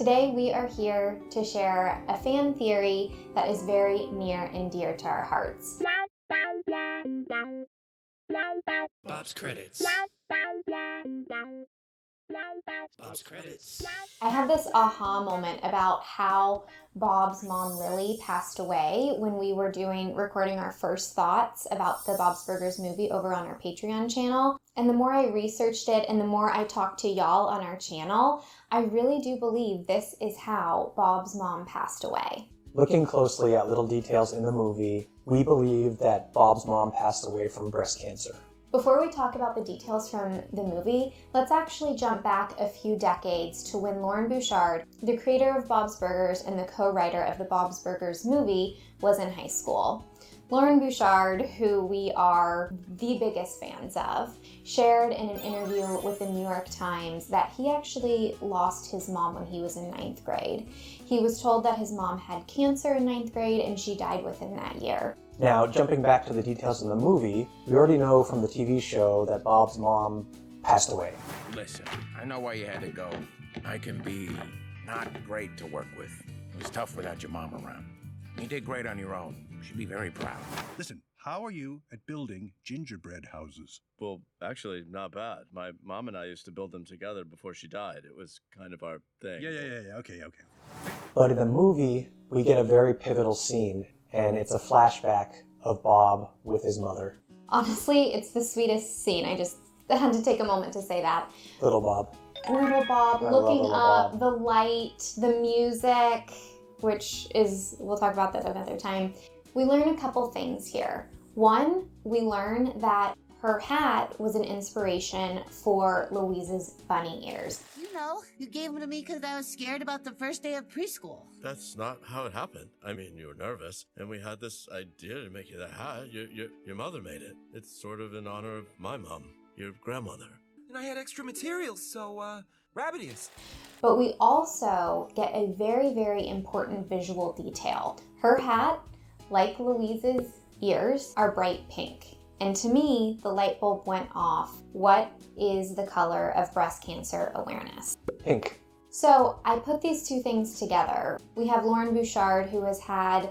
Today we are here to share a fan theory that is very near and dear to our hearts. Bob's credits. Bob's credits. I had this aha moment about how Bob's mom really passed away when we were recording our first thoughts about the Bob's Burgers movie over on our Patreon channel. And the more I researched it and the more I talked to y'all on our channel, I really do believe this is how Bob's mom passed away. Looking closely at little details in the movie, we believe that Bob's mom passed away from breast cancer. Before we talk about the details from the movie, let's actually jump back a few decades to when Loren Bouchard, the creator of Bob's Burgers and the co-writer of the Bob's Burgers movie, was in high school. Loren Bouchard, who we are the biggest fans of, shared in an interview with the New York Times that he actually lost his mom when he was in 9th grade. He was told that his mom had cancer in 9th grade and she died within that year. Now, jumping back to the details in the movie, we already know from the TV show that Bob's mom passed away. Listen, I know why you had to go. I can be not great to work with. It was tough without your mom around. You did great on your own. You should be very proud. Listen, how are you at building gingerbread houses? Well, actually, not bad. My mom and I used to build them together before she died. It was kind of our thing. Yeah. Okay. But in the movie, we get a very pivotal scene, and it's a flashback of Bob with his mother. Honestly, it's the sweetest scene. I just had to take a moment to say that. Little Bob. Little Bob, I looking love up, the light, the music, which is, we'll talk about that another time. We learn a couple things here. One, we learn that her hat was an inspiration for Louise's bunny ears. You know, you gave them to me because I was scared about the first day of preschool. That's not how it happened. I mean, you were nervous, and we had this idea to make you the hat. Your mother made it. It's sort of in honor of my mom, your grandmother. And I had extra materials, so, rabbit ears. But we also get a very, very important visual detail. Her hat, like Louise's ears, are bright pink. And to me, the light bulb went off. What is the color of breast cancer awareness? Pink. So I put these two things together. We have Loren Bouchard, who has had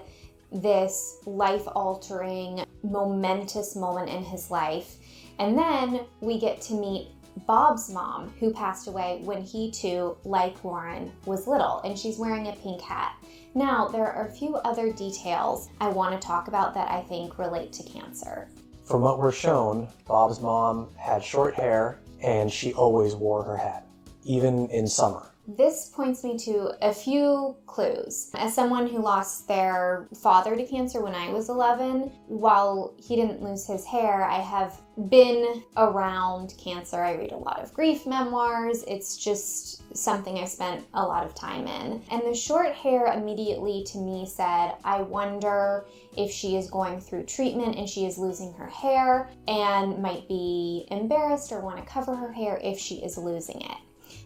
this life-altering, momentous moment in his life. And then we get to meet Bob's mom, who passed away when he too, like Loren, was little, and she's wearing a pink hat. Now, there are a few other details I want to talk about that I think relate to cancer. From what we're shown, Bob's mom had short hair, and she always wore her hat, even in summer. This points me to a few clues. As someone who lost their father to cancer when I was 11, while he didn't lose his hair, I have been around cancer. I read a lot of grief memoirs. It's just something I spent a lot of time in. And the short hair immediately to me said, I wonder if she is going through treatment and she is losing her hair and might be embarrassed or want to cover her hair if she is losing it.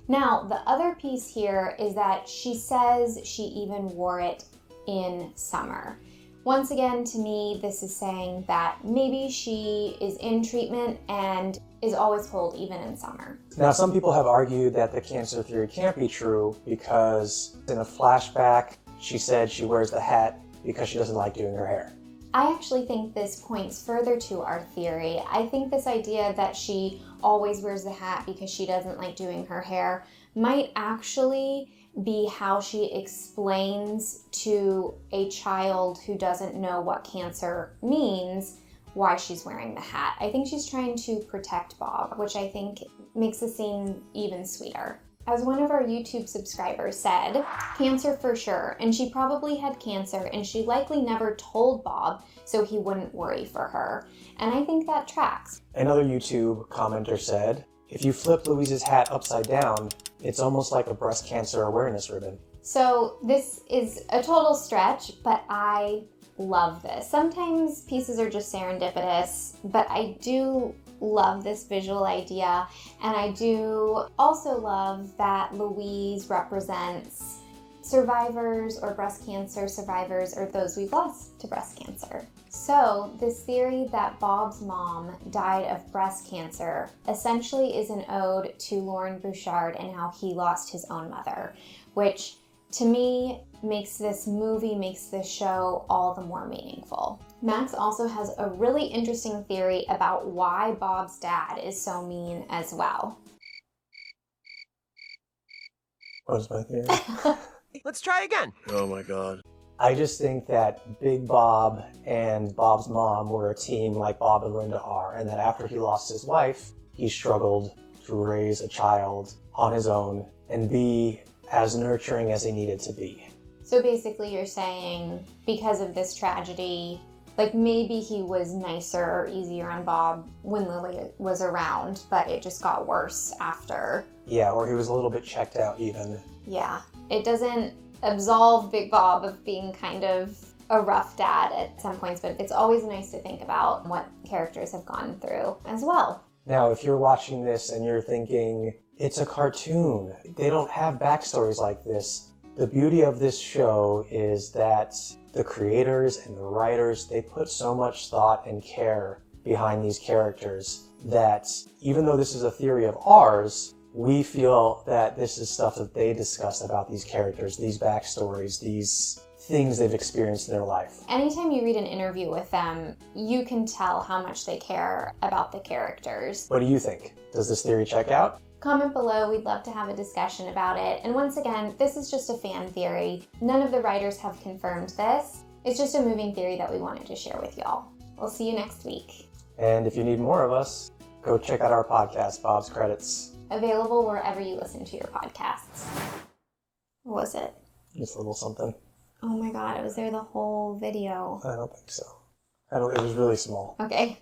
Now, the other piece here is that she says she even wore it in summer. Once again, to me, this is saying that maybe she is in treatment and is always cold even in summer. Now, some people have argued that the cancer theory can't be true because in a flashback, she said she wears the hat because she doesn't like doing her hair. I actually think this points further to our theory. I think this idea that she always wears the hat because she doesn't like doing her hair might actually be how she explains to a child who doesn't know what cancer means why she's wearing the hat. I think she's trying to protect Bob, which I think makes the scene even sweeter. As one of our YouTube subscribers said, cancer for sure, and she probably had cancer and she likely never told Bob so he wouldn't worry for her. And I think that tracks. Another YouTube commenter said, if you flip Louise's hat upside down, it's almost like a breast cancer awareness ribbon. So this is a total stretch, but I love this. Sometimes pieces are just serendipitous, but I do love this visual idea, and I do also love that Louise represents survivors or breast cancer survivors or those we've lost to breast cancer. So this theory that Bob's mom died of breast cancer essentially is an ode to Loren Bouchard and how he lost his own mother. which to me makes this movie, makes this show all the more meaningful. Max also has a really interesting theory about why Bob's dad is so mean as well. What is my theory? Let's try again. Oh my god. I just think that Big Bob and Bob's mom were a team like Bob and Linda are, and that after he lost his wife, he struggled to raise a child on his own and be as nurturing as he needed to be. So basically you're saying because of this tragedy, like maybe he was nicer or easier on Bob when Lily was around, but it just got worse after. Yeah, or he was a little bit checked out even. Yeah, it doesn't absolve Big Bob of being kind of a rough dad at some points, but it's always nice to think about what characters have gone through as well. Now, if you're watching this and you're thinking, it's a cartoon, they don't have backstories like this, the beauty of this show is that the creators and the writers, they put so much thought and care behind these characters that even though this is a theory of ours, we feel that this is stuff that they discuss about these characters, these backstories, these things they've experienced in their life. Anytime you read an interview with them, you can tell how much they care about the characters. What do you think? Does this theory check out? Comment below, we'd love to have a discussion about it. And once again, this is just a fan theory. None of the writers have confirmed this. It's just a moving theory that we wanted to share with y'all. We'll see you next week. And if you need more of us, go check out our podcast, Bob's Credits. Available wherever you listen to your podcasts. What was it? Just a little something. Oh my god, it was there the whole video. I don't think so. It was really small. Okay.